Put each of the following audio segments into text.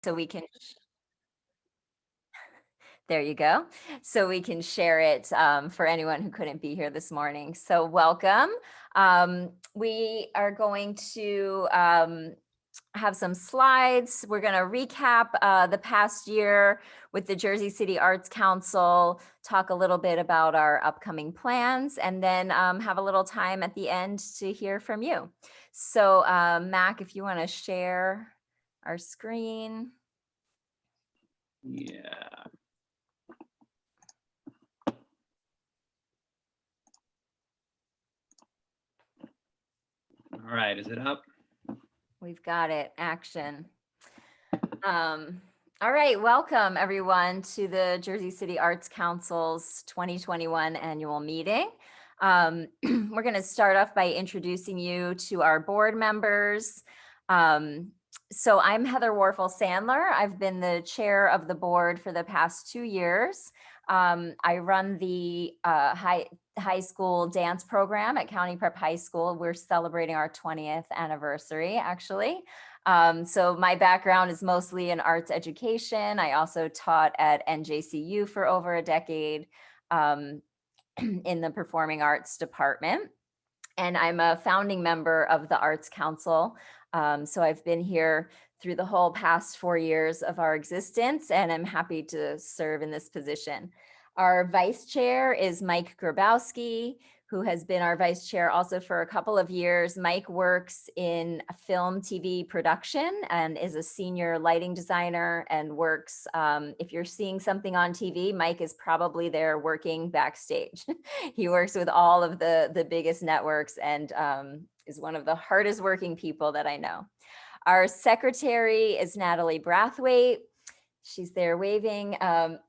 so we can, there you go. So we can share it for anyone who couldn't be here this morning. So welcome. We are going to have some slides. We're going to recap the past year with the Jersey City Arts Council, talk a little bit about our upcoming plans, and then have a little time at the end to hear from you. So Mac, if you want to share our screen. Yeah. All right, is it up? We've got it, action. All right, welcome everyone to the Jersey City Arts Council's 2021 annual meeting. We're going to start off by introducing you to our board members. So I'm Heather Warfel-Sandler. I've been the chair of the board for the past 2 years. I run the high school dance program at County Prep High School. We're celebrating our 20th anniversary, actually. So my background is mostly in arts education. I also taught at NJCU for over a decade in the performing arts department. And I'm a founding member of the Arts Council. So I've been here through the whole past 4 years of our existence, and I'm happy to serve in this position. Our vice chair is Mike Grabowski, who has been our vice chair also for a couple of years. Mike works in film, TV production and is a senior lighting designer and works, if you're seeing something on TV, Mike is probably there working backstage. He works with all of the biggest networks and is one of the hardest working people that I know. Our secretary is Natalie Brathwaite. She's there waving.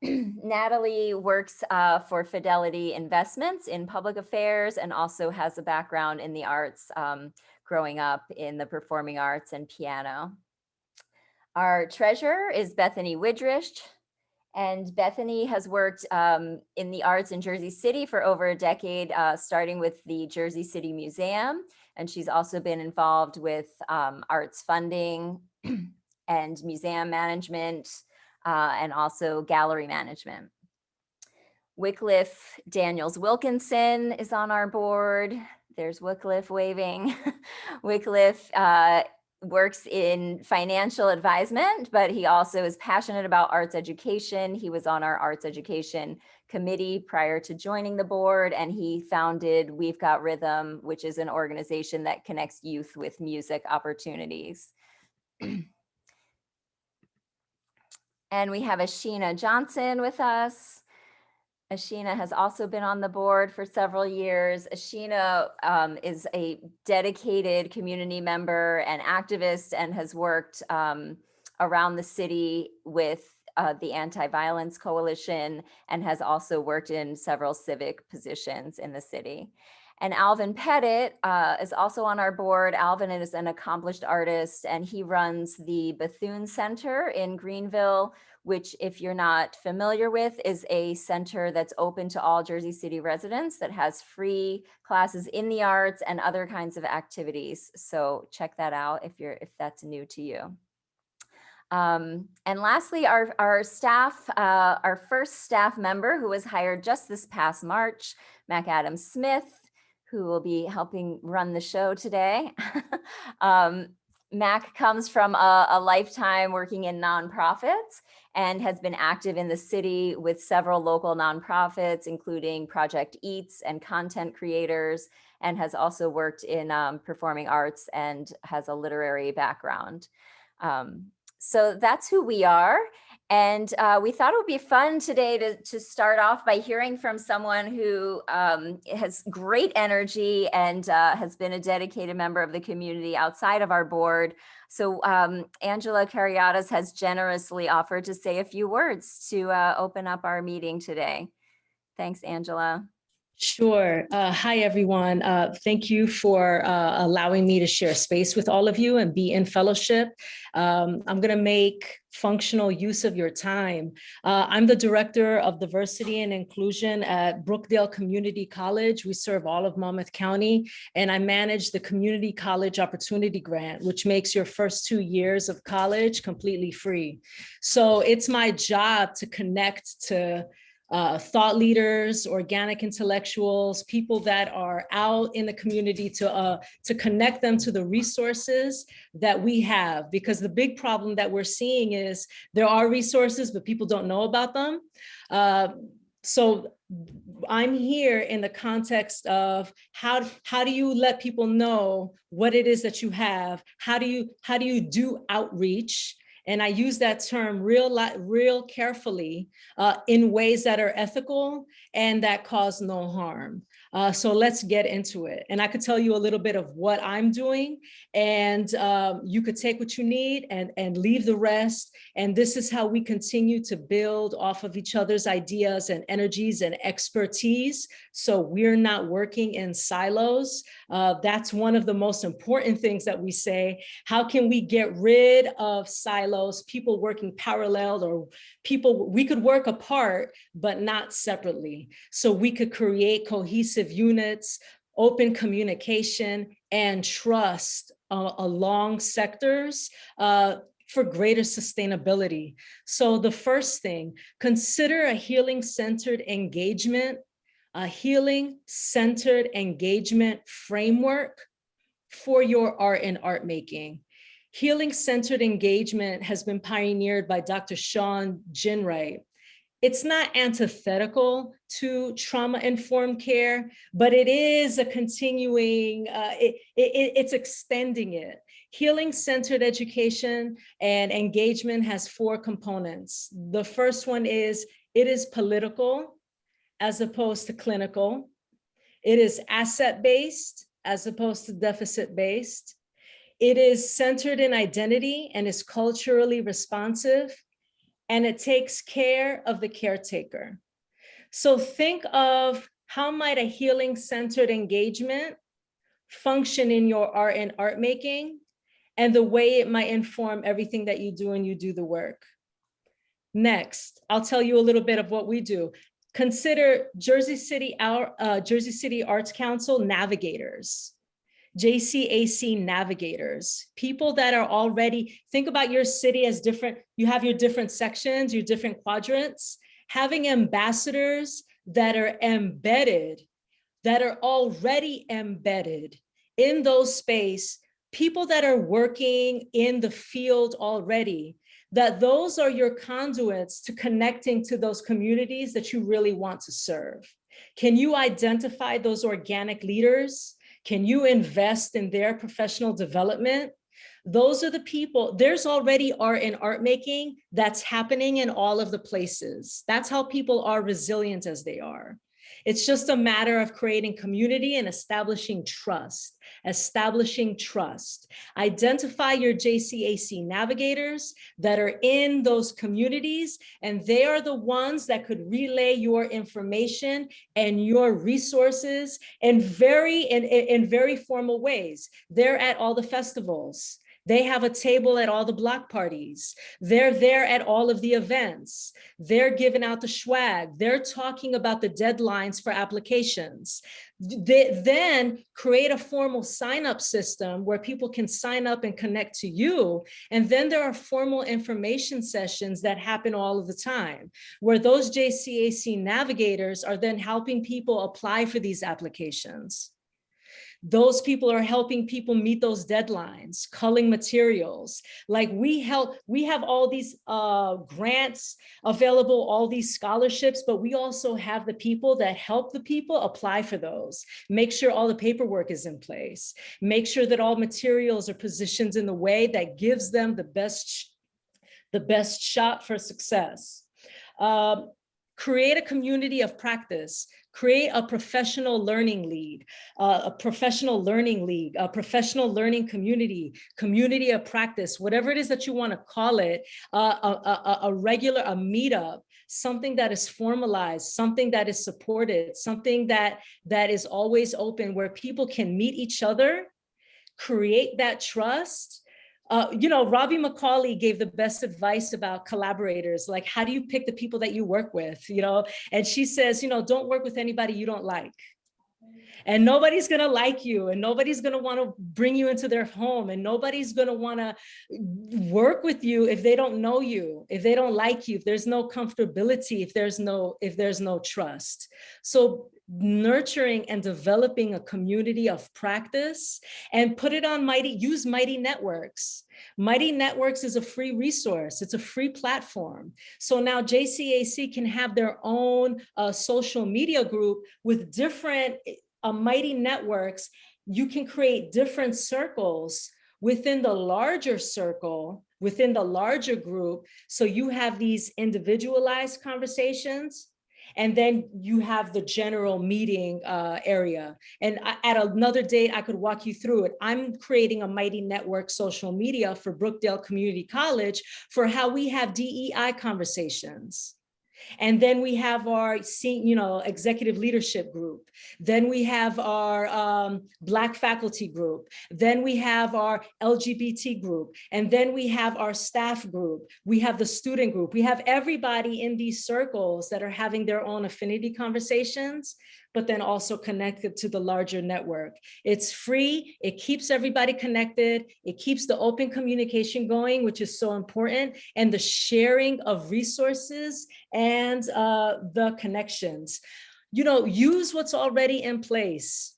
Natalie works for Fidelity Investments in public affairs and also has a background in the arts, growing up in the performing arts and piano. Our treasurer is Bethany Widrich. And Bethany has worked in the arts in Jersey City for over a decade, starting with the Jersey City Museum. And she's also been involved with arts funding and museum management, and also gallery management. Wycliffe Daniels Wilkinson is on our board. There's Wycliffe waving. Wycliffe works in financial advisement, but he also is passionate about arts education. He was on our arts education committee prior to joining the board, and he founded We've Got Rhythm, which is an organization that connects youth with music opportunities. And we have Ashina Johnson with us. Ashina has also been on the board for several years. Ashina is a dedicated community member and activist and has worked around the city with the Anti-Violence Coalition and has also worked in several civic positions in the city. And Alvin Pettit is also on our board. Alvin is an accomplished artist and he runs the Bethune Center in Greenville, which, if you're not familiar with, is a center that's open to all Jersey City residents that has free classes in the arts and other kinds of activities. So check that out if that's new to you. And lastly, our staff, our first staff member who was hired just this past March, Mac Adam Smith, who will be helping run the show today. Mac comes from a lifetime working in nonprofits and has been active in the city with several local nonprofits, including Project Eats and content creators, and has also worked in performing arts and has a literary background. So that's who we are. And we thought it would be fun today to start off by hearing from someone who has great energy and has been a dedicated member of the community outside of our board. So Angela Carrietas has generously offered to say a few words to open up our meeting today. Thanks, Angela. Sure. Hi, everyone. Thank you for allowing me to share space with all of you and be in fellowship. I'm going to make functional use of your time. I'm the Director of Diversity and Inclusion at Brookdale Community College. We serve all of Monmouth County, and I manage the Community College Opportunity Grant, which makes your first 2 years of college completely free. So it's my job to connect to thought leaders, organic intellectuals, people that are out in the community to connect them to the resources that we have. Because the big problem that we're seeing is there are resources, but people don't know about them. So I'm here in the context of how do you let people know what it is that you have? How do you do outreach? And I use that term real carefully in ways that are ethical and that cause no harm. So let's get into it. And I could tell you a little bit of what I'm doing, and you could take what you need and leave the rest. And this is how we continue to build off of each other's ideas and energies and expertise. So we're not working in silos. That's one of the most important things that we say. How can we get rid of silos, people working parallel, or people, we could work apart, but not separately. So we could create cohesive units, open communication, and trust along sectors for greater sustainability. So the first thing, consider a healing-centered engagement, a healing-centered engagement framework for your art and art making. Healing-centered engagement has been pioneered by Dr. Sean Ginwright. It's not antithetical to trauma-informed care, but it is a continuing, it's extending it. Healing-centered education and engagement has 4 components. The first one is, it is political as opposed to clinical. It is asset-based as opposed to deficit-based. It is centered in identity and is culturally responsive, and it takes care of the caretaker. So think of how might a healing-centered engagement function in your art and art making, and the way it might inform everything that you do when you do the work. Next, I'll tell you a little bit of what we do. Consider Jersey City Arts Council Navigators. JCAC Navigators, people that are already, think about your city as different, you have your different sections, your different quadrants, having ambassadors that are embedded, that are already embedded in those space, people that are working in the field already, that those are your conduits to connecting to those communities that you really want to serve. Can you identify those organic leaders? Can you invest in their professional development? Those are the people. There's already art and art making that's happening in all of the places. That's how people are resilient as they are. It's just a matter of creating community and establishing trust. Identify your JCAC navigators that are in those communities, and they are the ones that could relay your information and your resources in very formal ways. They're at all the festivals. They have a table at all the block parties. They're there at all of the events. They're giving out the swag. They're talking about the deadlines for applications. They then create a formal sign-up system where people can sign up and connect to you. And then there are formal information sessions that happen all of the time, where those JCAC navigators are then helping people apply for these applications. Those people are helping people meet those deadlines, culling materials. Like we have all these grants available, all these scholarships, but we also have the people that help the people apply for those. Make sure all the paperwork is in place. Make sure that all materials are positioned in the way that gives them the best shot for success. create a community of practice, create a professional learning league, a professional learning league, a professional learning community, community of practice, whatever it is that you want to call it, a meetup, something that is formalized, something that is supported, something that is always open, where people can meet each other, create that trust. Robbie McCauley gave the best advice about collaborators. Like, how do you pick the people that you work with? And she says, don't work with anybody you don't like. And nobody's going to like you, and nobody's going to want to bring you into their home, and nobody's going to want to work with you if they don't know you, if they don't like you, if there's no comfortability, if there's no trust. So nurturing and developing a community of practice, and put it on use Mighty Networks. Mighty Networks is a free resource. It's a free platform. So now JCAC can have their own social media group with different Mighty Networks. You can create different circles within the larger circle, within the larger group. So you have these individualized conversations, and then you have the general meeting area. And at another date, I could walk you through it. I'm creating a Mighty Network social media for Brookdale Community College for how we have DEI conversations. And then we have our executive leadership group. Then we have our Black faculty group. Then we have our LGBT group. And then we have our staff group. We have the student group. We have everybody in these circles that are having their own affinity conversations, but then also connected to the larger network. It's free. It keeps everybody connected. It keeps the open communication going, which is so important, and the sharing of resources and the connections. Use what's already in place.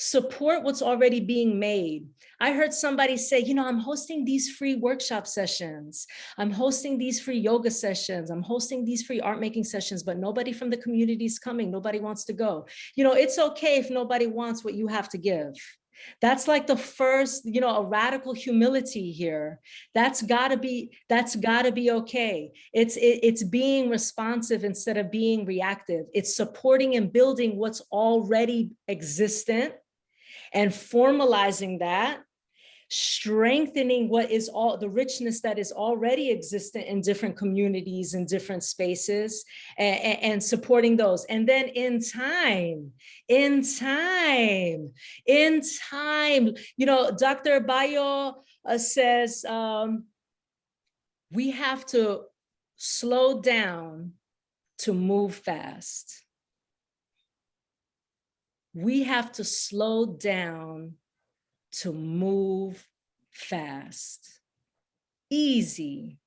Support what's already being made. I heard somebody say, I'm hosting these free workshop sessions. I'm hosting these free yoga sessions. I'm hosting these free art making sessions, but nobody from the community is coming. Nobody wants to go. It's okay if nobody wants what you have to give. That's like the first, a radical humility here. That's gotta be okay. It's being responsive instead of being reactive. It's supporting and building what's already existent and formalizing that, strengthening what is all the richness that is already existent in different communities and different spaces, and supporting those. And then in time, Dr. Bayo says we have to slow down to move fast. We have to slow down to move fast. Easy,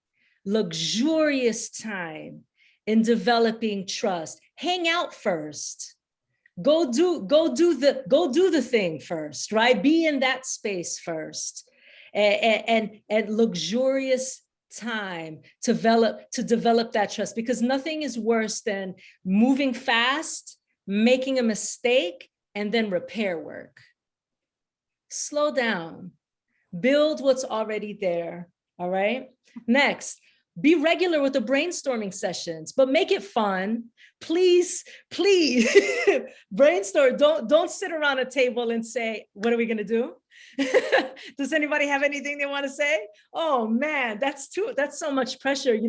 luxurious time in developing trust. Hang out first. Go do the thing first, right? Be in that space first. And luxurious time to develop that trust, because nothing is worse than moving fast, making a mistake, and then repair work. Slow down, build what's already there, all right? Next, be regular with the brainstorming sessions, but make it fun. Please, brainstorm. Don't sit around a table and say, what are we gonna do? Does anybody have anything they want to say? Oh man, that's so much pressure.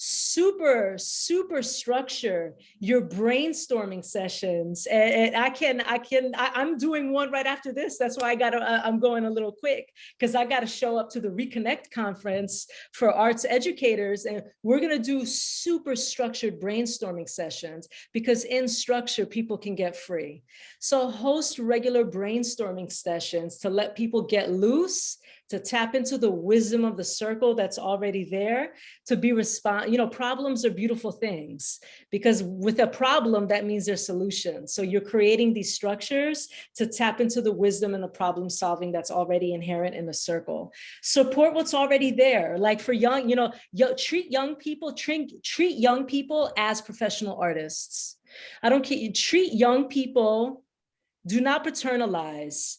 Super structure your brainstorming sessions. And I'm doing one right after this. That's why I'm going a little quick, because I got to show up to the Reconnect conference for arts educators. And we're going to do super structured brainstorming sessions, because in structure, people can get free. So host regular brainstorming sessions to let people get loose, to tap into the wisdom of the circle that's already there, to be problems are beautiful things, because with a problem, that means there's solutions. So you're creating these structures to tap into the wisdom and the problem solving that's already inherent in the circle. Support what's already there. Like for treat young people as professional artists. I don't care, treat young people, do not paternalize.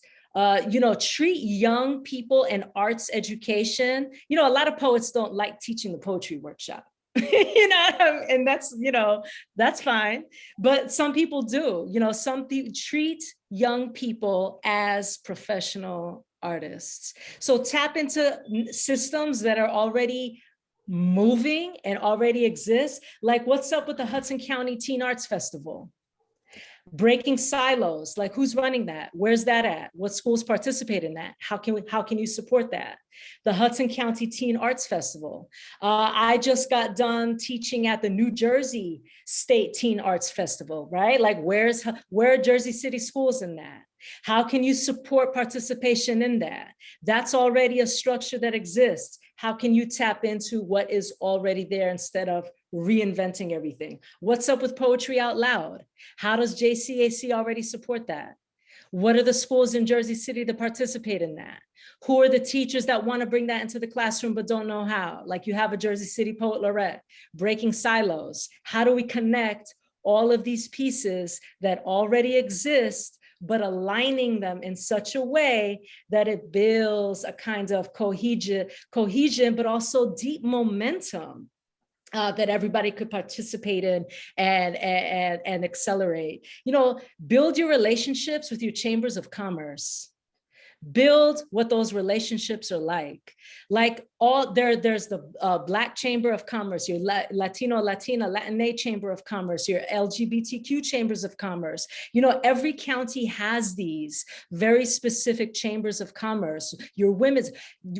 Treat young people and arts education. A lot of poets don't like teaching the poetry workshop. And that's, that's fine. But some people do, some people treat young people as professional artists. So tap into systems that are already moving and already exist. Like, what's up with the Hudson County Teen Arts Festival? Breaking silos, like who's running that? Where's that at? What schools participate in that? How can you support that? The Hudson County Teen Arts Festival. I just got done teaching at the New Jersey State Teen Arts Festival, right? Like where are Jersey City schools in that? How can you support participation in that? That's already a structure that exists. How can you tap into what is already there instead of reinventing everything? What's up with Poetry Out Loud? How does JCAC already support that? What are the schools in Jersey City that participate in that? Who are the teachers that want to bring that into the classroom but don't know how? Like you have a Jersey City Poet Laureate, Breaking Silos. How do we connect all of these pieces that already exist, but aligning them in such a way that it builds a kind of cohesion, but also deep momentum that everybody could participate in and accelerate. Build your relationships with your chambers of commerce. Build what those relationships are like. There's the Black Chamber of Commerce, your Latino, Latina, Latinx Chamber of Commerce, your LGBTQ chambers of commerce. Every county has these very specific chambers of commerce. Your women's,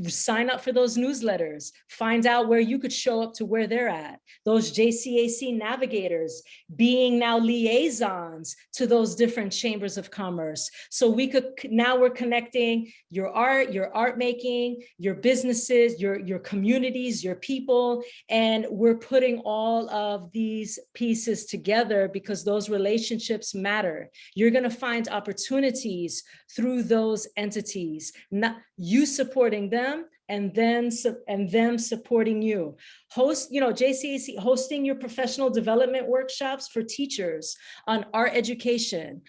sign up for those newsletters, find out where you could show up to where they're at. Those JCAC navigators being now liaisons to those different chambers of commerce. So we're connecting your art making, your businesses, your communities, your people, and we're putting all of these pieces together because those relationships matter. You're going to find opportunities through those entities, not you supporting them and them supporting you. JCAC hosting your professional development workshops for teachers on art education.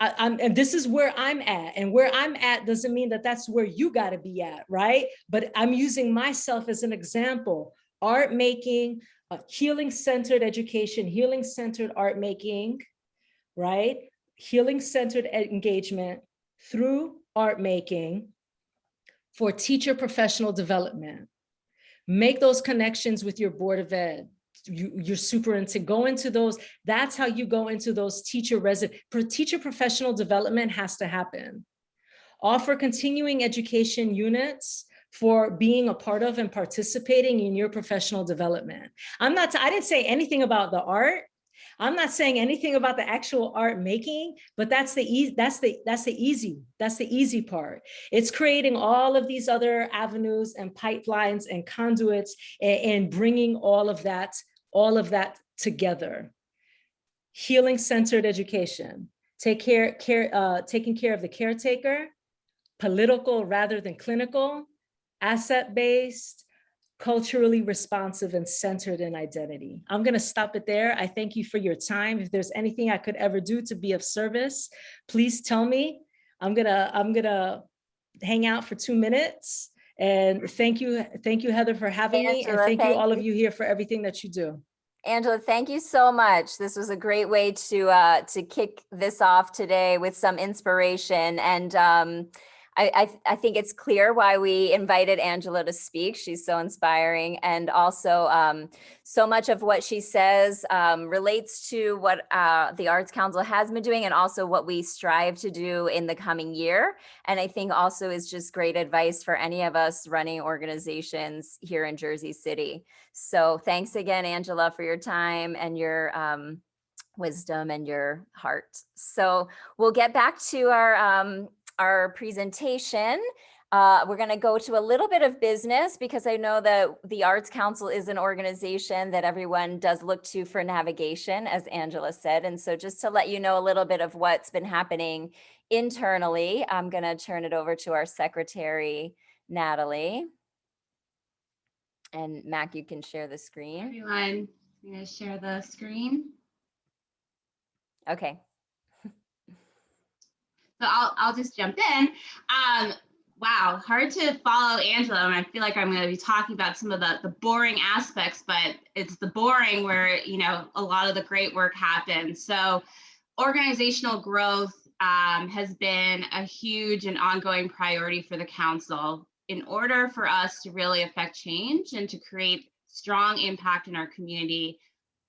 And this is where I'm at, and where I'm at doesn't mean that that's where you got to be at, right? But I'm using myself as an example. Art making, healing-centered education, healing-centered art making, right? Healing-centered engagement through art making for teacher professional development. Make those connections with your Board of Ed. You're super into go into those. That's how you go into those teacher professional development has to happen. Offer continuing education units for being a part of and participating in your professional development. I didn't say anything about the art. I'm not saying anything about the actual art making, but that's the easy part. It's creating all of these other avenues and pipelines and conduits and bringing all of that together. Healing-centered education, taking care of the caretaker, political rather than clinical, asset-based, culturally responsive and centered in identity. I'm going to stop it there. I thank you for your time. If there's anything I could ever do to be of service, please tell me. I'm gonna hang out for 2 minutes. And thank you, Heather, for having me. And thank you, all of you here, for everything that you do. Angela, thank you so much. This was a great way to kick this off today with some inspiration. And I think it's clear why we invited Angela to speak. She's so inspiring. And also so much of what she says relates to what the Arts Council has been doing and also what we strive to do in the coming year. And I think also is just great advice for any of us running organizations here in Jersey City. So thanks again, Angela, for your time and your wisdom and your heart. So we'll get back to our presentation. We're going to go to a little bit of business because I know that the Arts Council is an organization that everyone does look to for navigation, as Angela said. And so just to let you know a little bit of what's been happening internally, I'm going to turn it over to our secretary, Natalie. And Mac, you can share the screen. Everyone, I'm going to share the screen. Okay. So I'll just jump in. Wow, hard to follow Angela. And I feel like I'm going to be talking about some of the boring aspects, but it's the boring where, a lot of the great work happens. So organizational growth has been a huge and ongoing priority for the council. In order for us to really affect change and to create strong impact in our community,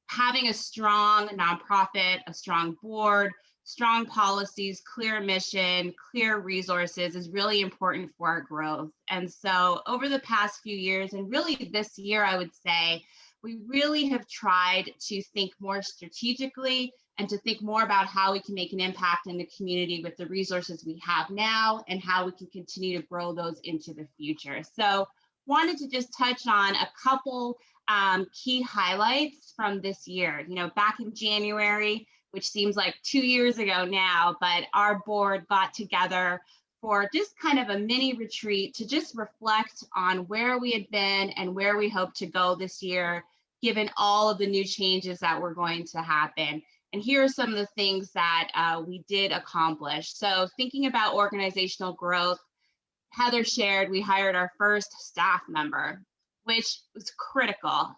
having a strong nonprofit, a strong board, strong policies, clear mission, clear resources is really important for our growth. And so over the past few years, and really this year, I would say, we really have tried to think more strategically and to think more about how we can make an impact in the community with the resources we have now and how we can continue to grow those into the future. So wanted to just touch on a couple key highlights from this year. Back in January, which seems like 2 years ago now, but our board got together for just kind of a mini retreat to just reflect on where we had been and where we hope to go this year, given all of the new changes that were going to happen. And here are some of the things that we did accomplish. So thinking about organizational growth, Heather shared we hired our first staff member, which was critical.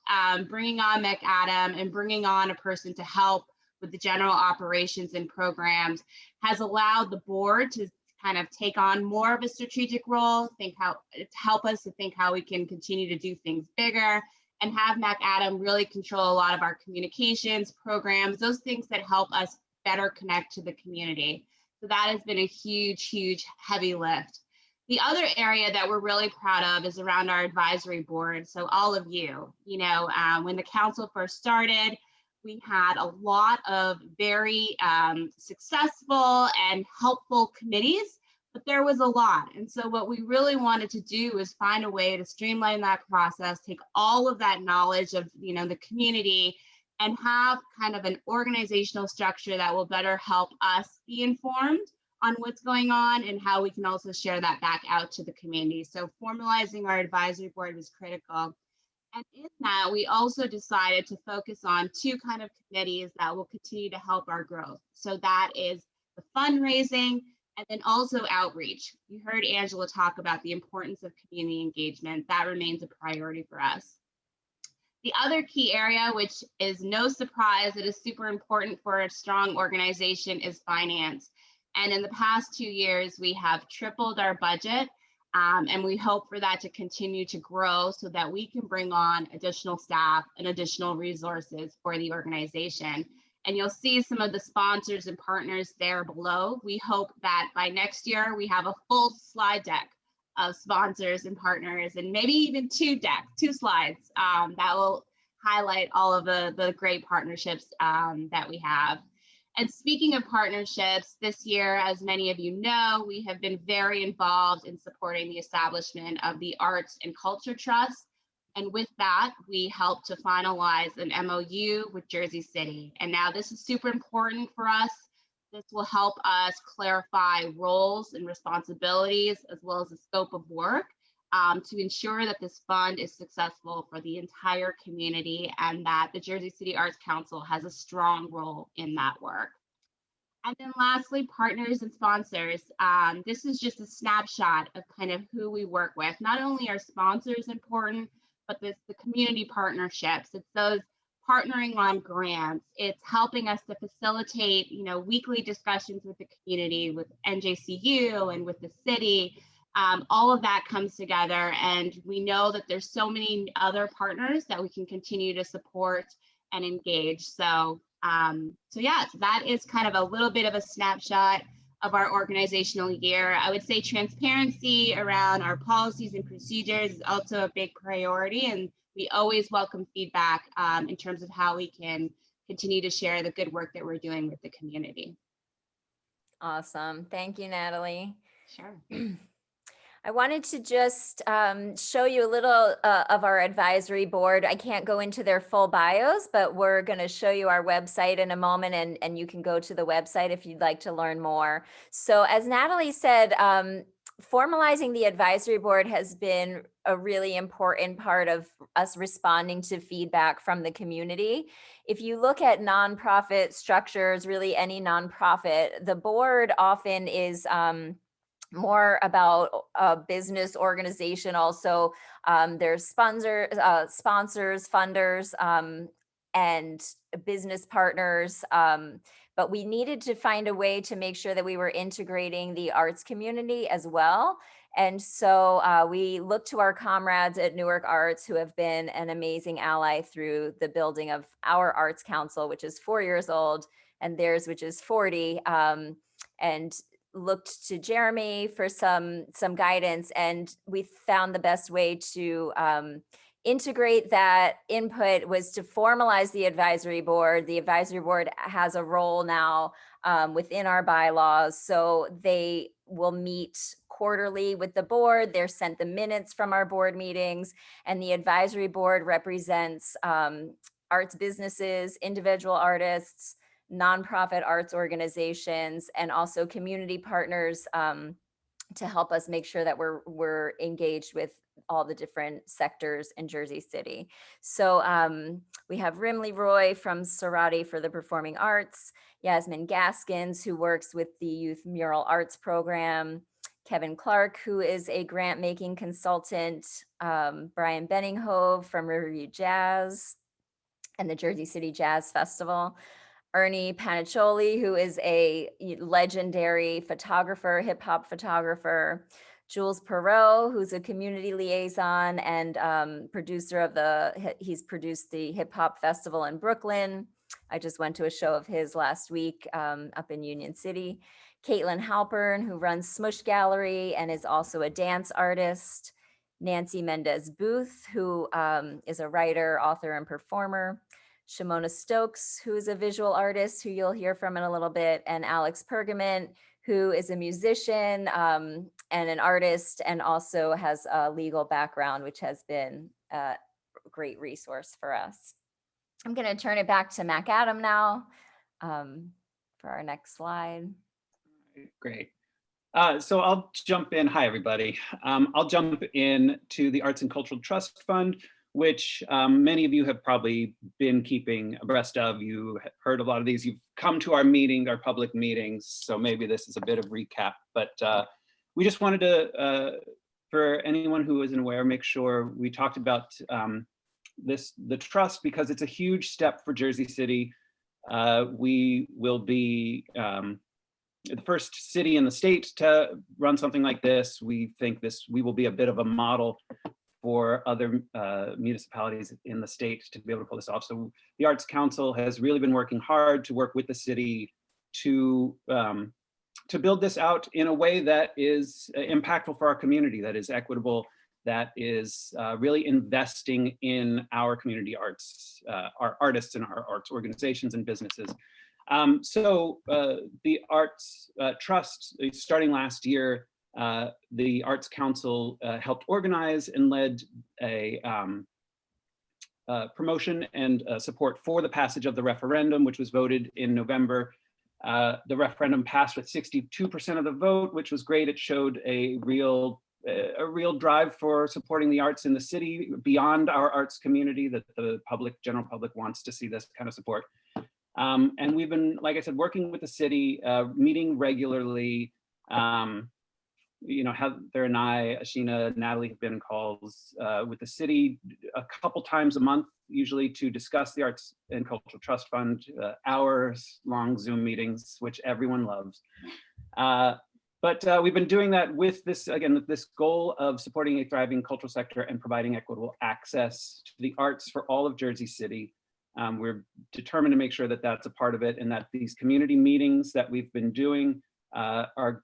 Bringing on McAdam and bringing on a person to help with the general operations and programs has allowed the board to kind of take on more of a strategic role, help us to think how we can continue to do things bigger, and have McAdam really control a lot of our communications, programs, those things that help us better connect to the community. So that has been a huge, huge, heavy lift. The other area that we're really proud of is around our advisory board. So all of you, when the council first started, we had a lot of very successful and helpful committees, but there was a lot. And so what we really wanted to do is find a way to streamline that process, take all of that knowledge of, the community and have kind of an organizational structure that will better help us be informed on what's going on and how we can also share that back out to the community. So formalizing our advisory board was critical. And in that, we also decided to focus on two kind of committees that will continue to help our growth. So that is the fundraising and then also outreach. You heard Angela talk about the importance of community engagement. That remains a priority for us. The other key area, which is no surprise, it is super important for a strong organization, is finance. And in the past 2 years, we have tripled our budget, and we hope for that to continue to grow so that we can bring on additional staff and additional resources for the organization. And you'll see some of the sponsors and partners there below. We hope that by next year, we have a full slide deck of sponsors and partners, and maybe even two slides that will highlight all of the great partnerships that we have. And speaking of partnerships, this year, as many of you know, we have been very involved in supporting the establishment of the Arts and Culture Trust. And with that, we helped to finalize an MOU with Jersey City. And now this is super important for us. This will help us clarify roles and responsibilities, as well as the scope of work, to ensure that this fund is successful for the entire community and that the Jersey City Arts Council has a strong role in that work. And then lastly, partners and sponsors. This is just a snapshot of kind of who we work with. Not only are sponsors important, but the community partnerships. It's those partnering on grants. It's helping us to facilitate, weekly discussions with the community, with NJCU and with the city. All of that comes together, and we know that there's so many other partners that we can continue to support and engage. So that is kind of a little bit of a snapshot of our organizational year. I would say transparency around our policies and procedures is also a big priority, and we always welcome feedback in terms of how we can continue to share the good work that we're doing with the community. Awesome. Thank you, Natalie. Sure. I wanted to just show you a little of our advisory board. I can't go into their full bios, but we're going to show you our website in a moment, and you can go to the website if you'd like to learn more. So as Natalie said, formalizing the advisory board has been a really important part of us responding to feedback from the community. If you look at nonprofit structures, really any nonprofit, the board often is more about business organization. Also, there's sponsors, funders, and business partners. But we needed to find a way to make sure that we were integrating the arts community as well. And so we looked to our comrades at Newark Arts, who have been an amazing ally through the building of our Arts Council, which is 4 years old, and theirs, which is 40. And looked to Jeremy for some guidance, and we found the best way to integrate that input was to formalize the advisory board. The advisory board has a role now within our bylaws, so they will meet quarterly with the board. They're sent the minutes from our board meetings, and the advisory board represents arts businesses, individual artists, nonprofit arts organizations, and also community partners to help us make sure that we're engaged with all the different sectors in Jersey City. So we have Rimley Roy from Sorati for the Performing Arts, Yasmin Gaskins, who works with the Youth Mural Arts Program, Kevin Clark, who is a grant making consultant, Brian Benninghove from Riverview Jazz and the Jersey City Jazz Festival, Ernie Paniccioli, who is a legendary photographer, hip hop photographer, Jules Perot, who's a community liaison and producer of he's produced the Hip Hop Festival in Brooklyn. I just went to a show of his last week up in Union City. Caitlin Halpern, who runs Smush Gallery and is also a dance artist. Nancy Mendez Booth, who is a writer, author, and performer. Shimona Stokes, who is a visual artist, who you'll hear from in a little bit, and Alex Pergament, who is a musician and an artist, and also has a legal background, which has been a great resource for us. I'm going to turn it back to Mac Adam now for our next slide. Great. So I'll jump in. Hi, everybody. I'll jump in to the Arts and Cultural Trust Fund, which many of you have probably been keeping abreast of. You have heard a lot of these. You've come to our meetings, our public meetings, so maybe this is a bit of recap. But we just wanted to, for anyone who isn't aware, make sure we talked about the trust, because it's a huge step for Jersey City. We will be the first city in the state to run something like this. We think we will be a bit of a model for other municipalities in the state to be able to pull this off. So the Arts Council has really been working hard to work with the city to build this out in a way that is impactful for our community, that is equitable, that is really investing in our community arts, our artists and our arts organizations and businesses. So the Arts Trust, starting last year, the Arts Council helped organize and led a promotion and support for the passage of the referendum, which was voted in November. The referendum passed with 62% of the vote, which was great. It showed a real drive for supporting the arts in the city beyond our arts community, that the general public wants to see this kind of support. And we've been, like I said, working with the city, meeting regularly. Heather and I, Ashina, Natalie have been in calls with the city a couple times a month, usually to discuss the Arts and Cultural Trust Fund, hours-long Zoom meetings, which everyone loves. But we've been doing that with this goal of supporting a thriving cultural sector and providing equitable access to the arts for all of Jersey City. We're determined to make sure that that's a part of it, and that these community meetings that we've been doing are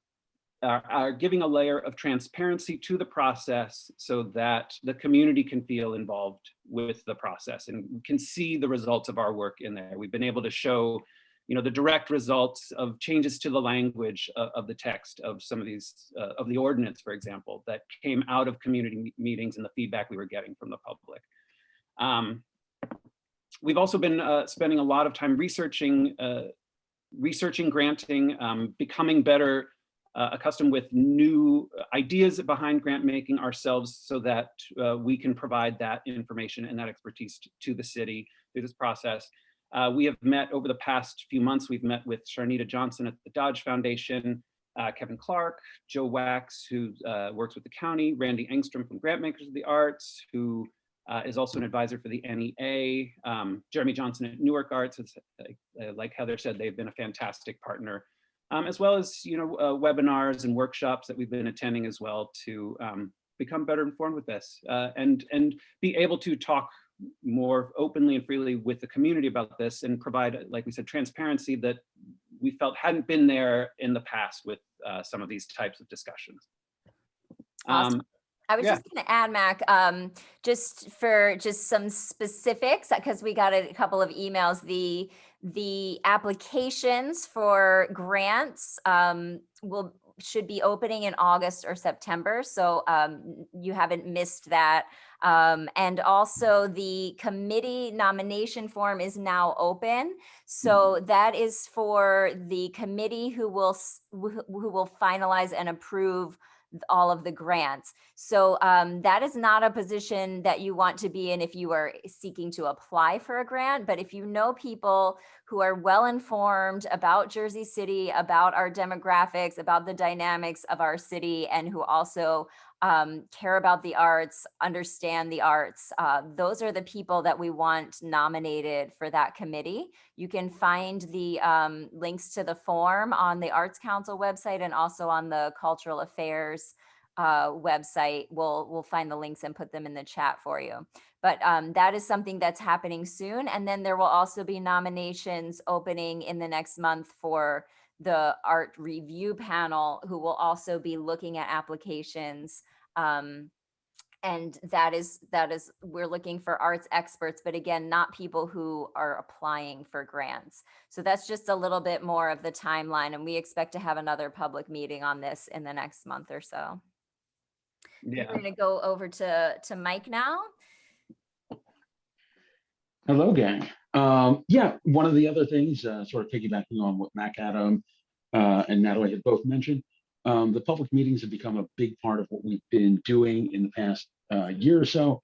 giving a layer of transparency to the process so that the community can feel involved with the process and can see the results of our work in there. We've been able to show, the direct results of changes to the language of the text of some of these, of the ordinance, for example, that came out of community meetings and the feedback we were getting from the public. We've also been spending a lot of time researching granting, becoming better accustomed with new ideas behind grant making ourselves, so that we can provide that information and that expertise to the city through this process. We have met over the past few months. We've met with Sharnita Johnson at the Dodge Foundation Kevin Clark, Joe Wax, who works with the county, Randy Engstrom from Grantmakers of the Arts, who is also an advisor for the NEA, Jeremy Johnson at Newark Arts. Like Heather said, they've been a fantastic partner, as well as webinars and workshops that we've been attending as well to become better informed with this and be able to talk more openly and freely with the community about this and provide, like we said, transparency that we felt hadn't been there in the past with some of these types of discussions. Awesome. I was yeah. just going to add, Mac, just for some specifics, because we got a couple of emails. The applications for grants should be opening in August or September, so you haven't missed that. And also the committee nomination form is now open. So that is for the committee who will finalize and approve all of the grants. So that is not a position that you want to be in if you are seeking to apply for a grant. But if you know people who are well informed about Jersey City, about our demographics, about the dynamics of our city, and who also care about the arts, understand the arts, those are the people that we want nominated for that committee. You can find the links to the form on the Arts Council website and also on the Cultural Affairs website. We'll find the links and put them in the chat for you. But that is something that's happening soon. And then there will also be nominations opening in the next month for the art review panel, who will also be looking at applications. And that is we're looking for arts experts, but again, not people who are applying for grants. So that's just a little bit more of the timeline, and we expect to have another public meeting on this in the next month or so. Yeah. We're going to go over to Mike now. Hello, gang. Yeah, one of the other things, sort of piggybacking on what Mac, Adam, and Natalie had both mentioned, the public meetings have become a big part of what we've been doing in the past year or so,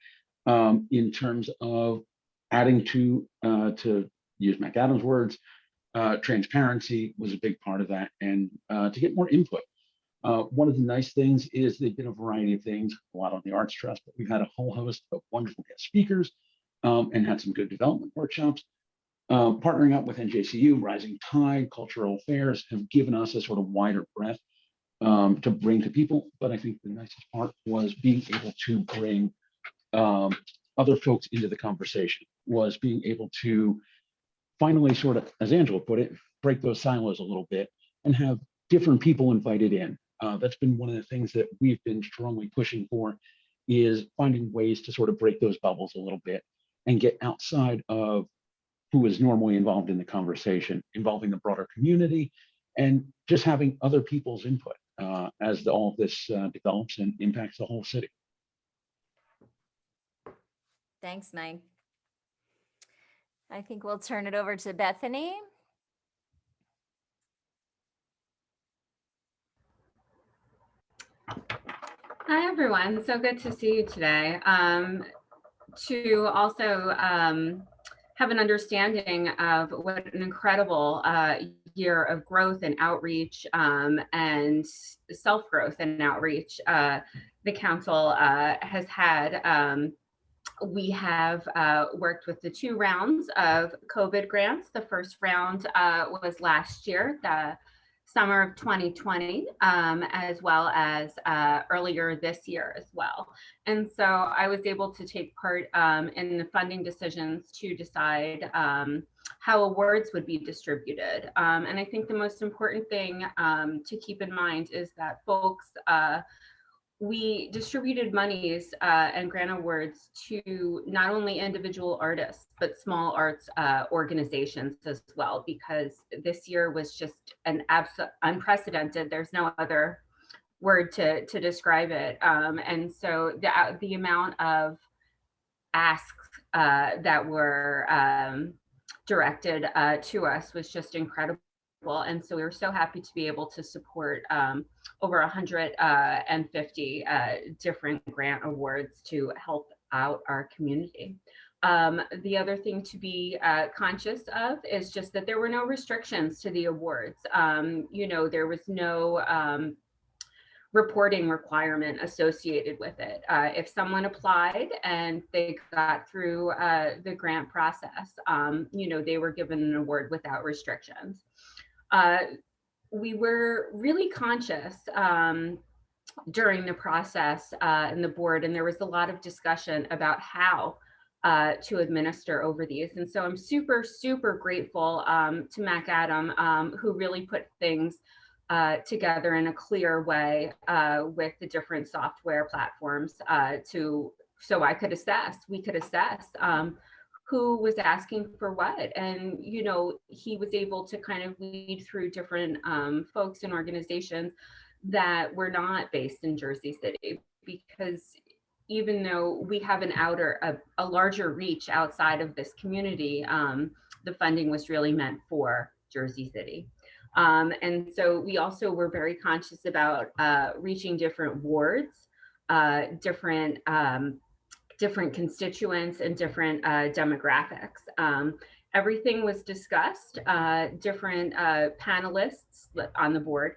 in terms of adding to use Mac Adams' words, transparency was a big part of that, and to get more input. One of the nice things is they've been a variety of things, a lot on the Arts Trust, but we've had a whole host of wonderful guest speakers and had some good development workshops. Partnering up with NJCU, Rising Tide, Cultural Affairs have given us a sort of wider breadth to bring to people. But I think the nicest part was being able to bring other folks into the conversation, was being able to finally sort of, as Angela put it, break those silos a little bit and have different people invited in. That's been one of the things that we've been strongly pushing for, is finding ways to sort of break those bubbles a little bit and get outside of who is normally involved in the conversation, involving the broader community, and just having other people's input as all of this develops and impacts the whole city. Thanks, Mike. I think we'll turn it over to Bethany. Hi, everyone. So good to see you today. To also have an understanding of what an incredible year of growth and outreach and self-growth and outreach the council has had. We have worked with the 2 rounds of COVID grants. The first round was last year, the summer of 2020, as well as earlier this year as well. And so I was able to take part in the funding decisions to decide how awards would be distributed. And I think the most important thing to keep in mind is that folks, we distributed monies and grant awards to not only individual artists, but small arts organizations as well, because this year was just an unprecedented, there's no other word to describe it. And so the amount of asks that were directed to us was just incredible. And so we were so happy to be able to support over 150 different grant awards to help out our community. The other thing to be conscious of is just that there were no restrictions to the awards. There was no reporting requirement associated with it. If someone applied and they got through the grant process, they were given an award without restrictions. We were really conscious during the process in the board, and there was a lot of discussion about how to administer over these. And so I'm super, super grateful to MacAdam, who really put things together in a clear way with the different software platforms so I could assess, we could assess who was asking for what. And, he was able to kind of lead through different folks and organizations that were not based in Jersey City, because even though we have a larger reach outside of this community, the funding was really meant for Jersey City. And so we also were very conscious about reaching different wards, different constituents and different demographics. Everything was discussed. Different panelists on the board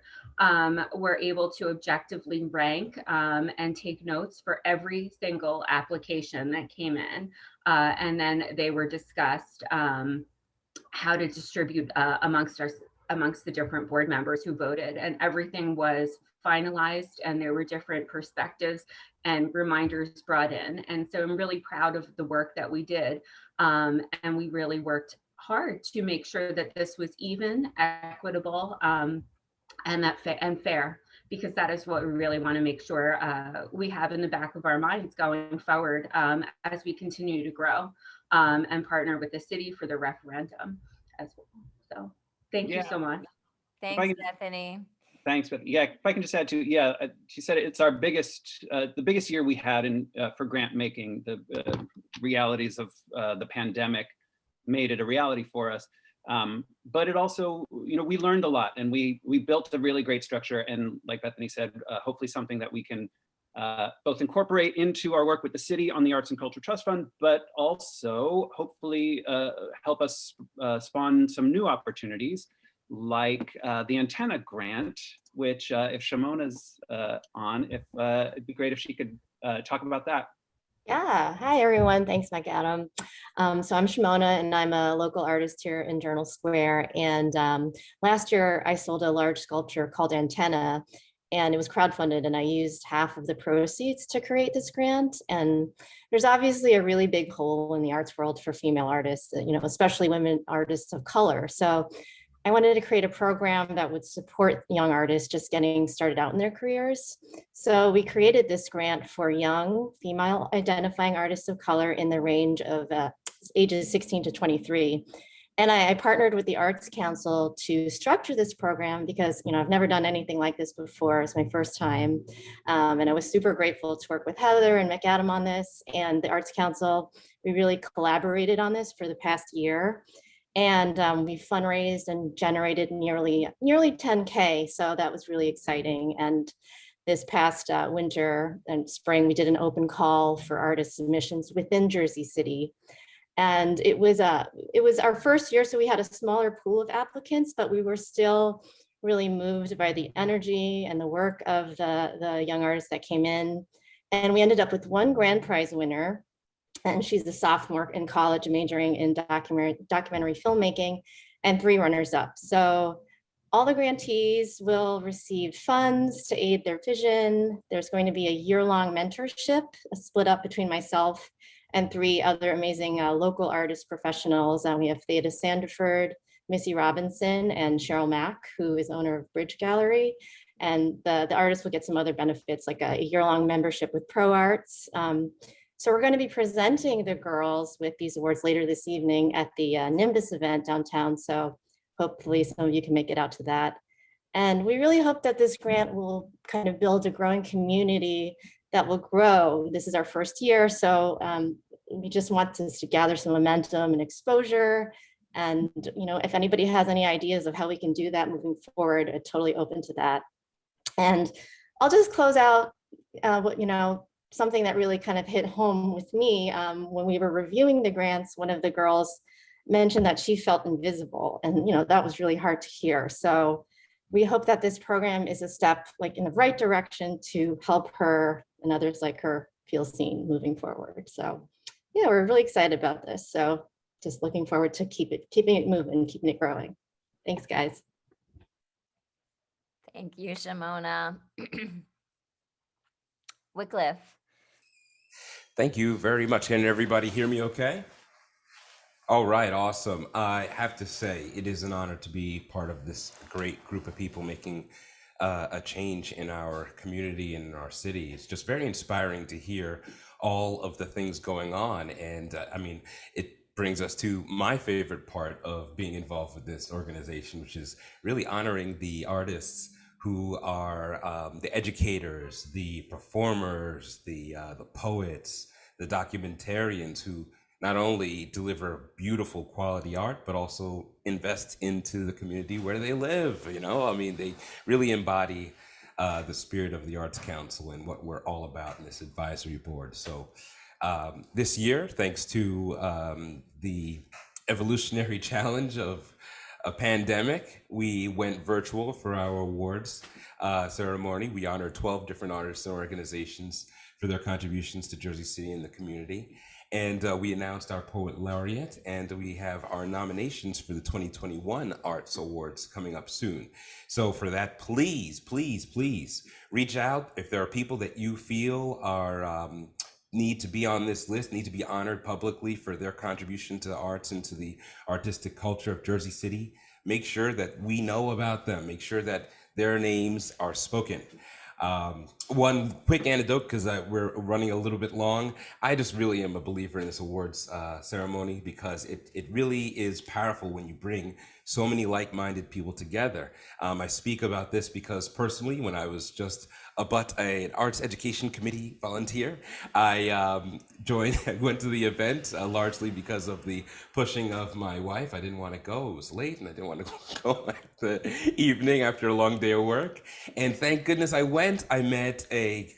were able to objectively rank and take notes for every single application that came in. And then they were discussed how to distribute amongst the different board members who voted, and everything was finalized, and there were different perspectives and reminders brought in. And so I'm really proud of the work that we did. And we really worked hard to make sure that this was even, equitable, and fair, because that is what we really want to make sure we have in the back of our minds going forward as we continue to grow and partner with the city for the referendum as well. So thank you so much. Thanks, Bethany. Thanks, Bethany. Yeah, if I can just add to, she said it's our biggest, the biggest year we had for grant making. The realities of the pandemic made it a reality for us. But it also, we learned a lot, and we built a really great structure. And like Bethany said, hopefully something that we can both incorporate into our work with the city on the Arts and Culture Trust Fund, but also hopefully help us spawn some new opportunities, like the antenna grant, which if Shimona's on, it'd be great if she could talk about that. Yeah, hi everyone. Thanks, MacAdam. So I'm Shimona, and I'm a local artist here in Journal Square. And last year I sold a large sculpture called Antenna, and it was crowdfunded, and I used half of the proceeds to create this grant. And there's obviously a really big hole in the arts world for female artists, especially women artists of color. So I wanted to create a program that would support young artists just getting started out in their careers. So we created this grant for young female identifying artists of color in the range of ages 16 to 23. And I partnered with the Arts Council to structure this program because, I've never done anything like this before. It's my first time. And I was super grateful to work with Heather and MacAdam on this, and the Arts Council. We really collaborated on this for the past year. And we fundraised and generated nearly 10K. So that was really exciting. And this past winter and spring, we did an open call for artist submissions within Jersey City. And it was our first year, so we had a smaller pool of applicants, but we were still really moved by the energy and the work of the young artists that came in. And we ended up with one grand prize winner, and she's a sophomore in college majoring in documentary filmmaking, and 3 runners-up. So all the grantees will receive funds to aid their vision. There's going to be a year-long mentorship, split up between myself and 3 other amazing local artist professionals. We have Theda Sandiford, Missy Robinson, and Cheryl Mack, who is owner of Bridge Gallery. And the artists will get some other benefits, like a year-long membership with Pro Arts. So we're going to be presenting the girls with these awards later this evening at the Nimbus event downtown. So hopefully some of you can make it out to that. And we really hope that this grant will kind of build a growing community that will grow. This is our first year, so we just want this to gather some momentum and exposure. And if anybody has any ideas of how we can do that moving forward, I'm totally open to that. And I'll just close out something that really kind of hit home with me. When we were reviewing the grants, one of the girls mentioned that she felt invisible, and that was really hard to hear. So we hope that this program is a step like in the right direction to help her and others like her feel seen moving forward. So yeah, we're really excited about this. So just looking forward to keeping it moving, keeping it growing. Thanks, guys. Thank you, Shimona. Wycliffe. Thank you very much. Can everybody hear me okay? All right, awesome. I have to say, it is an honor to be part of this great group of people making a change in our community and in our city. It's just very inspiring to hear all of the things going on. And I mean, it brings us to my favorite part of being involved with this organization, which is really honoring the artists who are the educators, the performers, the poets, the documentarians who not only deliver beautiful quality art, but also invest into the community where they live. I mean, they really embody the spirit of the Arts Council and what we're all about in this advisory board. So this year, thanks to the evolutionary challenge of a pandemic, we went virtual for our awards ceremony. We honored 12 different artists and organizations for their contributions to Jersey City and the community. And we announced our poet laureate, and we have our nominations for the 2021 Arts Awards coming up soon. So for that, please, please, please reach out. If there are people that you feel are need to be on this list, need to be honored publicly for their contribution to the arts and to the artistic culture of Jersey City, make sure that we know about them, make sure that their names are spoken. One quick anecdote, because we're running a little bit long. I just really am a believer in this awards ceremony, because it really is powerful when you bring so many like-minded people together. I speak about this because personally, when I was just an arts education committee volunteer, I went to the event largely because of the pushing of my wife. I didn't want to go, it was late, and I didn't want to go at the evening after a long day of work. And thank goodness I went. I met a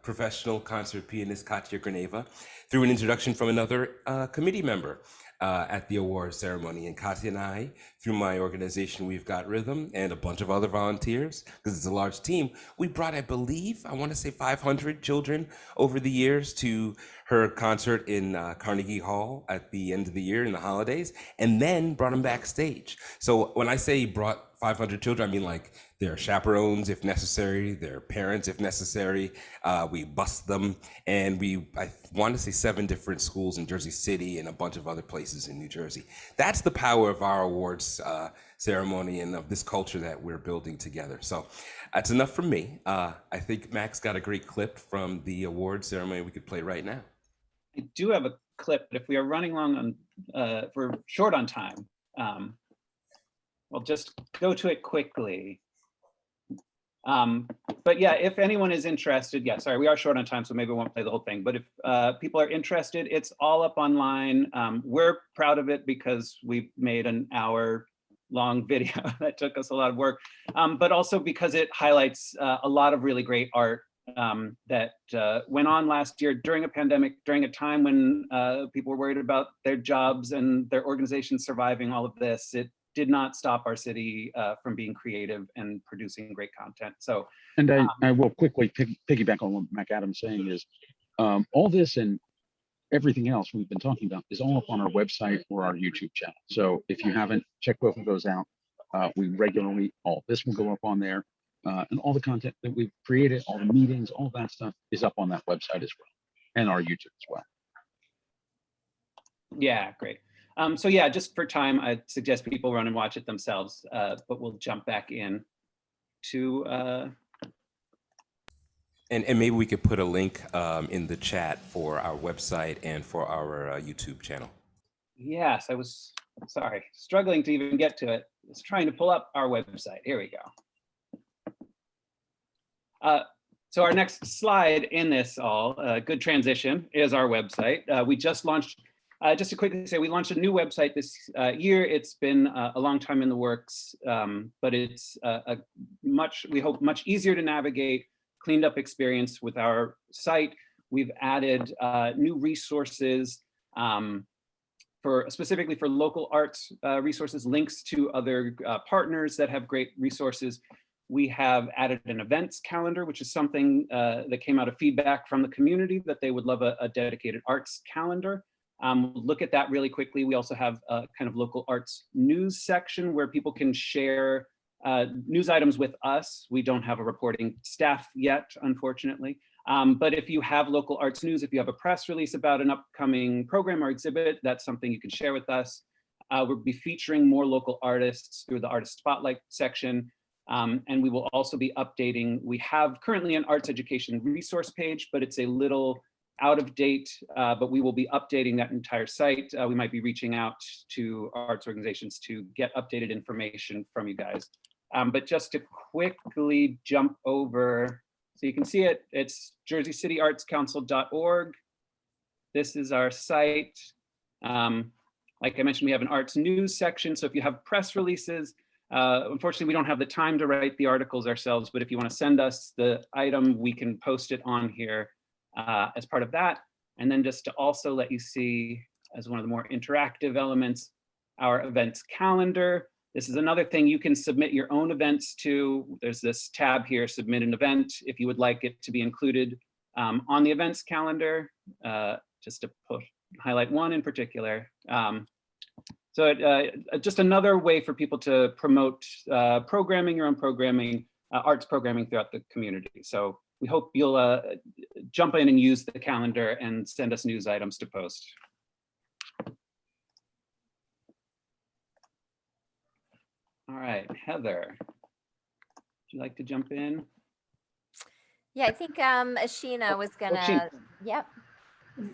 professional concert pianist, Katya Graneva, through an introduction from another committee member at the awards ceremony. And Katya and I, through my organization, We've Got Rhythm, and a bunch of other volunteers, because it's a large team, we brought, I believe, I want to say 500 children over the years to her concert in Carnegie Hall at the end of the year in the holidays, and then brought them backstage. So when I say brought 500 children, I mean like their chaperones if necessary, their parents if necessary. We bussed them, and I want to say 7 different schools in Jersey City and a bunch of other places in New Jersey. That's the power of our awards ceremony and of this culture that we're building together. So that's enough from me. I think Max got a great clip from the awards ceremony we could play right now. I do have a clip, but if we are running long on, if we're short on time, we'll just go to it quickly. But yeah, if anyone is interested, yeah, sorry, we are short on time, so maybe I won't play the whole thing. But if people are interested, it's all up online. We're proud of it because we made an hour-long video that took us a lot of work, but also because it highlights a lot of really great art that went on last year during a pandemic, during a time when people were worried about their jobs and their organizations surviving all of this. It did not stop our city from being creative and producing great content. So, and I will quickly piggyback on what McAdam's saying is all this and everything else we've been talking about is all up on our website or our YouTube channel. So if you haven't, check both of those out. We regularly, all this will go up on there, and all the content that we've created, all the meetings, all that stuff is up on that website as well, and our YouTube as well. Yeah, great. So yeah, just for time, I suggest people run and watch it themselves, but we'll jump back in to... And maybe we could put a link in the chat for our website and for our YouTube channel. Yes, I was, sorry, struggling to even get to it. I was trying to pull up our website. Here we go. So our next slide in this all, good transition, is our website. We just launched, just to quickly say, we launched a new website this year. It's been a long time in the works, but it's we hope, much easier to navigate, cleaned up experience with our site. We've added new resources specifically for local arts resources, links to other partners that have great resources. We have added an events calendar, which is something that came out of feedback from the community that they would love a dedicated arts calendar. We'll look at that really quickly. We also have a kind of local arts news section where people can share news items with us. We don't have a reporting staff yet, unfortunately. But if you have local arts news, if you have a press release about an upcoming program or exhibit, that's something you can share with us. We'll be featuring more local artists through the Artist Spotlight section. And we will also be updating. We have currently an arts education resource page, but it's a little out of date, but we will be updating that entire site. We might be reaching out to arts organizations to get updated information from you guys. But just to quickly jump over, so you can see it, it's jerseycityartscouncil.org. This is our site. Like I mentioned, we have an arts news section. So if you have press releases, unfortunately, we don't have the time to write the articles ourselves, but if you want to send us the item, we can post it on here as part of that. And then just to also let you see, as one of the more interactive elements, our events calendar. This is another thing you can submit your own events to. There's this tab here, submit an event, if you would like it to be included on the events calendar, just to highlight one in particular. So just another way for people to promote programming, your own programming, arts programming throughout the community. So we hope you'll jump in and use the calendar and send us news items to post. All right, Heather, would you like to jump in? Yeah, I think Ashina was gonna, yep.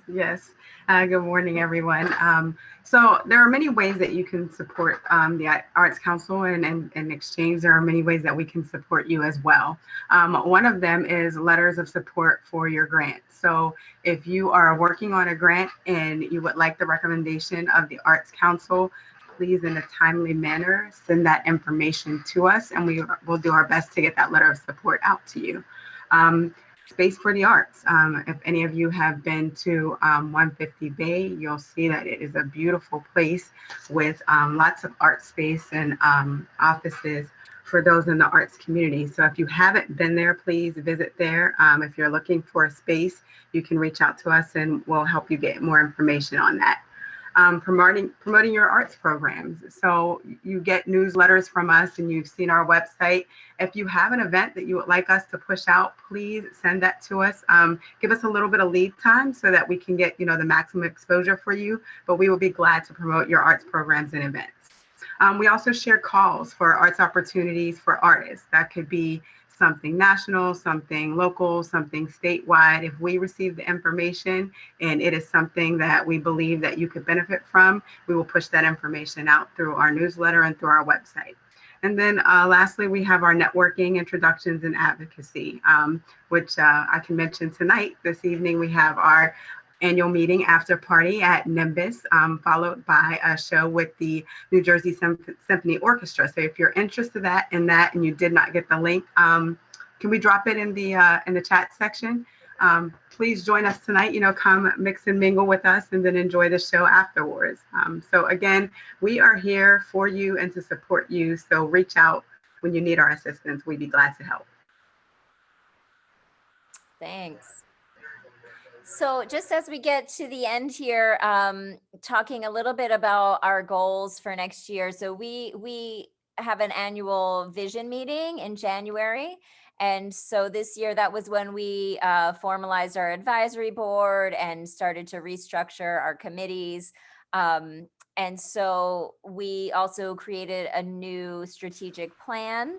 Yes. Good morning, everyone. So there are many ways that you can support the Arts Council, and in exchange, there are many ways that we can support you as well. One of them is letters of support for your grant. So if you are working on a grant and you would like the recommendation of the Arts Council, please, in a timely manner, send that information to us, and we will do our best to get that letter of support out to you. Space for the Arts. If any of you have been to 150 Bay, you'll see that it is a beautiful place with lots of art space and offices for those in the arts community. So if you haven't been there, please visit there. If you're looking for a space, you can reach out to us and we'll help you get more information on that. Promoting your arts programs. So you get newsletters from us and you've seen our website. If you have an event that you would like us to push out, please send that to us. Give us a little bit of lead time so that we can get, the maximum exposure for you, but we will be glad to promote your arts programs and events. We also share calls for arts opportunities for artists. That could be something national, something local, something statewide. If we receive the information and it is something that we believe that you could benefit from, we will push that information out through our newsletter and through our website. And then lastly, we have our networking, introductions, and advocacy, which I can mention tonight. This evening, we have our annual meeting after party at Nimbus, followed by a show with the New Jersey Symphony Orchestra. So if you're interested in that and you did not get the link, can we drop it in the chat section? Please join us tonight, come mix and mingle with us and then enjoy the show afterwards. So again, we are here for you and to support you. So reach out when you need our assistance. We'd be glad to help. Thanks. So just as we get to the end here, talking a little bit about our goals for next year. So we have an annual vision meeting in January. And so this year, that was when we formalized our advisory board and started to restructure our committees. And so we also created a new strategic plan,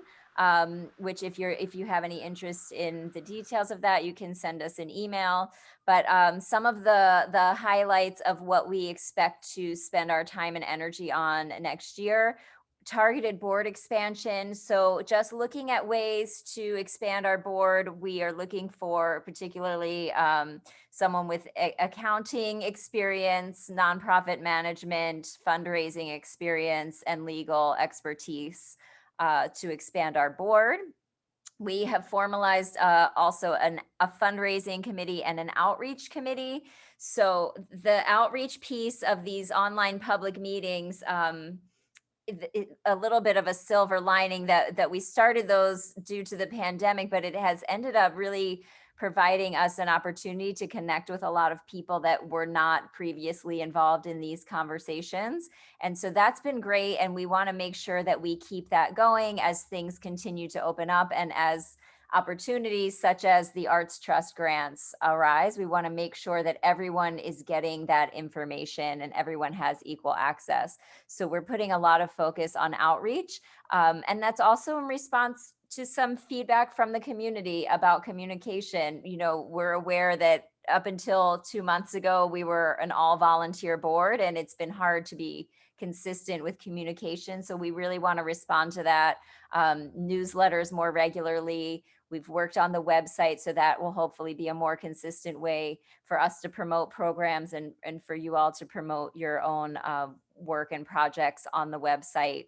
which if you have any interest in the details of that, you can send us an email. But some of the highlights of what we expect to spend our time and energy on next year: targeted board expansion. So just looking at ways to expand our board, we are looking for particularly someone with accounting experience, nonprofit management, fundraising experience, and legal expertise to expand our board. We have formalized also a fundraising committee and an outreach committee. So the outreach piece of these online public meetings, a little bit of a silver lining that we started those due to the pandemic, but it has ended up really providing us an opportunity to connect with a lot of people that were not previously involved in these conversations. And so that's been great. And we want to make sure that we keep that going as things continue to open up and as opportunities such as the Arts Trust grants arise. We want to make sure that everyone is getting that information and everyone has equal access. So we're putting a lot of focus on outreach. And that's also in response to some feedback from the community about communication. You know, we're aware that up until 2 months ago, we were an all volunteer board, and it's been hard to be consistent with communication. So we really want to respond to that. Newsletters more regularly. We've worked on the website, so that will hopefully be a more consistent way for us to promote programs and for you all to promote your own work and projects on the website.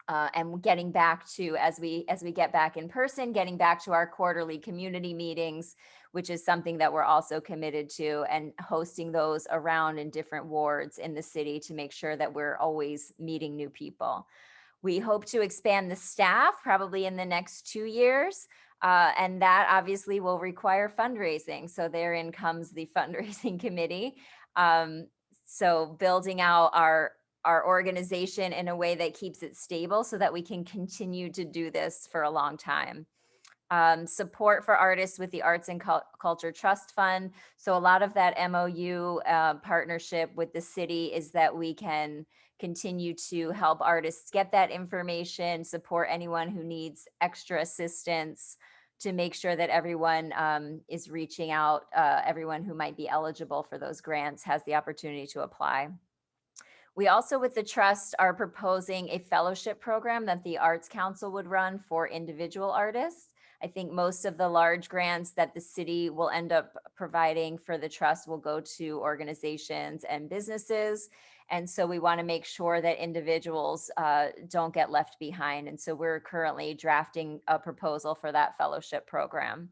And getting back to, as we get back in person, getting back to our quarterly community meetings, which is something that we're also committed to, and hosting those around in different wards in the city to make sure that we're always meeting new people. We hope to expand the staff probably in the next 2 years. And that obviously will require fundraising. So therein comes the fundraising committee. So building out our organization in a way that keeps it stable so that we can continue to do this for a long time. Support for artists with the Arts and Culture Trust Fund. So a lot of that MOU partnership with the city is that we can continue to help artists get that information, support anyone who needs extra assistance to make sure that everyone is reaching out, everyone who might be eligible for those grants has the opportunity to apply. We also, with the trust, are proposing a fellowship program that the Arts Council would run for individual artists. I think most of the large grants that the city will end up providing for the trust will go to organizations and businesses. And so we want to make sure that individuals don't get left behind. And so we're currently drafting a proposal for that fellowship program.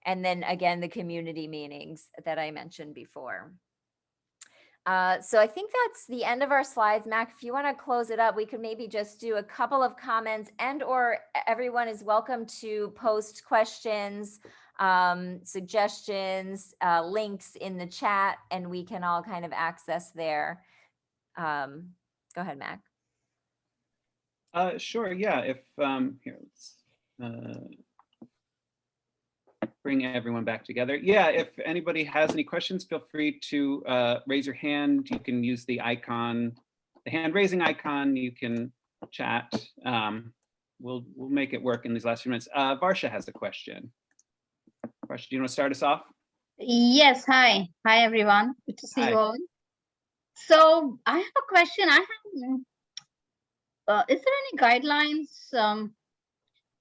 And then again, the community meetings that I mentioned before. So I think that's the end of our slides. Mac, if you want to close it up, we could maybe just do a couple of comments, and or everyone is welcome to post questions, suggestions, links in the chat, and we can all kind of access there. Go ahead, Mac. Sure, yeah, if, here, let's bring everyone back together. Yeah, if anybody has any questions, feel free to raise your hand. You can use the icon, the hand raising icon. You can chat. We'll make it work in these last few minutes. Varsha has a question. Varsha, do you want to start us off? Yes, hi. Hi, everyone. Good to see Hi. you all. So I have a question. Is there any guidelines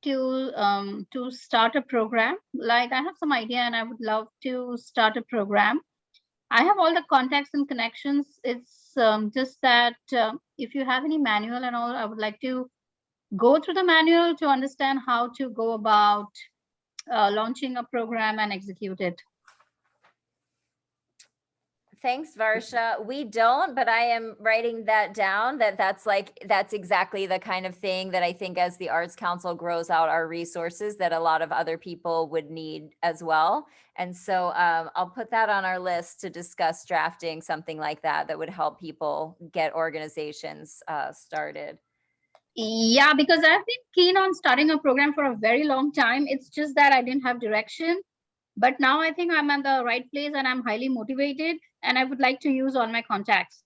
to start a program? Like, I have some idea and I would love to start a program. I have all the contacts and connections. It's just that if you have any manual and all, I would like to go through the manual to understand how to go about launching a program and execute it. Thanks, Varsha. We don't, but I am writing that down, that's exactly the kind of thing that I think as the Arts Council grows out our resources that a lot of other people would need as well. And so I'll put that on our list to discuss drafting something like that would help people get organizations started. Yeah, because I've been keen on starting a program for a very long time. It's just that I didn't have direction. But now I think I'm at the right place and I'm highly motivated and I would like to use all my contacts.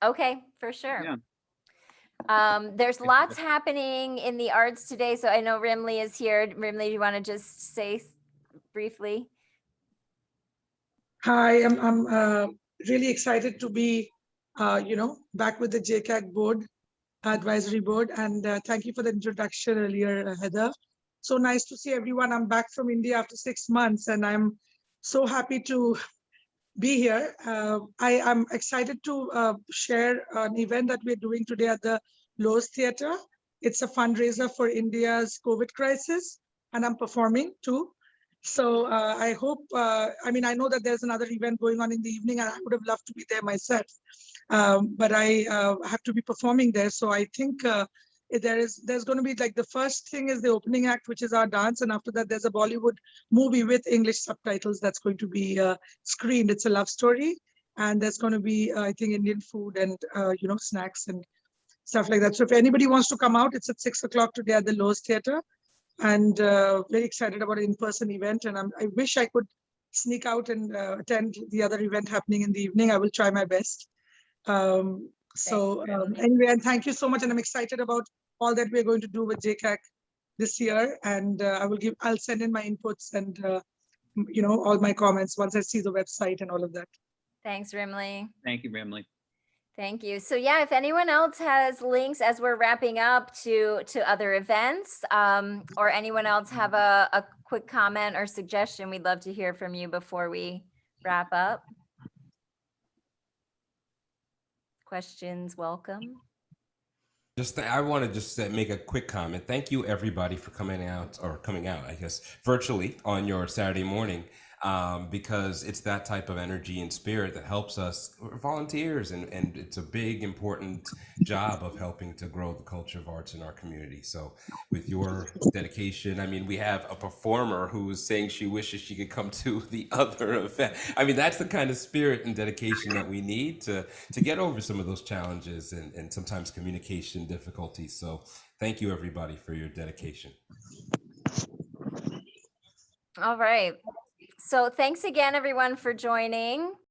Okay, for sure. Yeah. There's lots happening in the arts today. So I know Rimley is here. Rimley, do you want to just say briefly? Hi, I'm really excited to be, back with the JCAC board, advisory board. And thank you for the introduction earlier, Heather. So nice to see everyone. I'm back from India after 6 months and I'm so happy to be here. I'm excited to share an event that we're doing today at the Lowe's Theatre. It's a fundraiser for India's COVID crisis. and I'm performing too. So I hope, I mean, I know that there's another event going on in the evening and I would have loved to be there myself. But I have to be performing there. So I think there's going to be like the first thing is the opening act, which is our dance. And after that, there's a Bollywood movie with English subtitles that's going to be screened. It's a love story. And there's going to be, I think, Indian food and, you know, snacks and stuff like that. So if anybody wants to come out, it's at 6 o'clock today at the Lowe's Theatre. And very excited about an in-person event. And I wish I could sneak out and attend the other event happening in the evening. I will try my best. Anyway, and thank you so much. And I'm excited about all that we're going to do with JCAC this year. And I'll send in my inputs and, you know, all my comments once I see the website and all of that. Thanks, Rimli. Thank you, Rimli. Thank you. So yeah, if anyone else has links as we're wrapping up to other events, or anyone else have a quick comment or suggestion, we'd love to hear from you before we wrap up. Questions, welcome. I want to just make a quick comment. Thank you everybody for coming out, I guess, virtually on your Saturday morning. Because it's that type of energy and spirit that helps us. We're volunteers, and it's a big, important job of helping to grow the culture of arts in our community. So with your dedication, I mean, we have a performer who's saying she wishes she could come to the other event. I mean, that's the kind of spirit and dedication that we need to get over some of those challenges and sometimes communication difficulties. So thank you everybody for your dedication. All right. So thanks again, everyone, for joining.